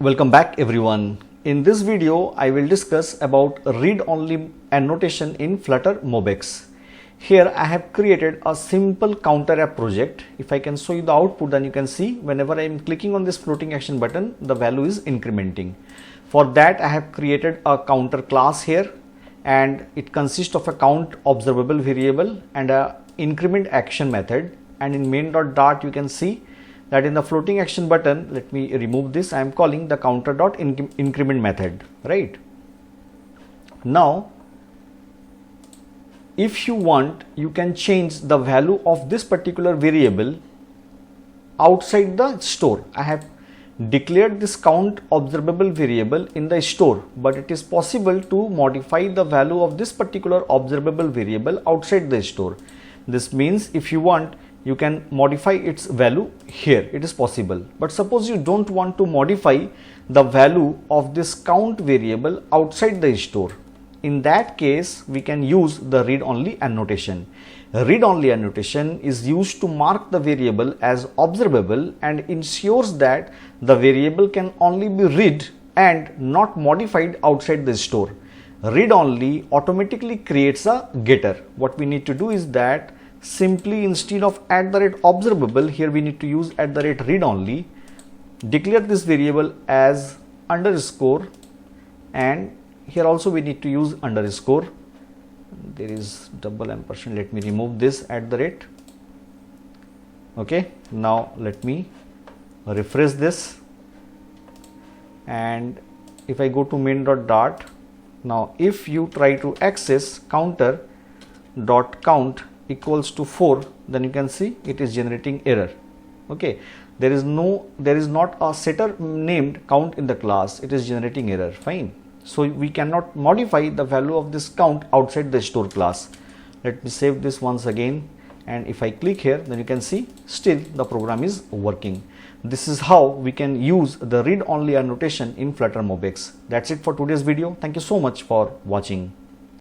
Welcome back everyone. In this video, I will discuss about read-only annotation in Flutter MobX. Here I have created a simple counter app project. If I can show you the output, then you can see whenever I am clicking on this floating action button, the value is incrementing. For that, I have created a counter class here, and it consists of a count observable variable and a increment action method. And in main.dart, you can see that in the floating action button, let me remove this, I am calling the counter.increment method, right? Now, if you want, you can change the value of this particular variable outside the store. I have declared this count observable variable in the store, but it is possible to modify the value of this particular observable variable outside the store. This means if you want, you can modify its value here. It is possible. But suppose you don't want to modify the value of this count variable outside the store. In that case, we can use the read-only annotation. Read-only annotation is used to mark the variable as observable and ensures that the variable can only be read and not modified outside the store. Read-only automatically creates a getter. What we need to do is that simply instead of @observable, here we need to use @readonly, declare this variable as underscore, and here also we need to use underscore. There is double ampersand. Let me remove this @. Okay, now let me refresh this, and if I go to main.dart, now if you try to access counter.count equals to 4, then you can see it is generating error. Okay, there is not a setter named count in the class. It is generating error. Fine. So we cannot modify the value of this count outside the store class. Let me save this once again, and if I click here, then you can see still the program is working. This is how we can use the read-only annotation in Flutter MobX. That's it for today's video. Thank you so much for watching.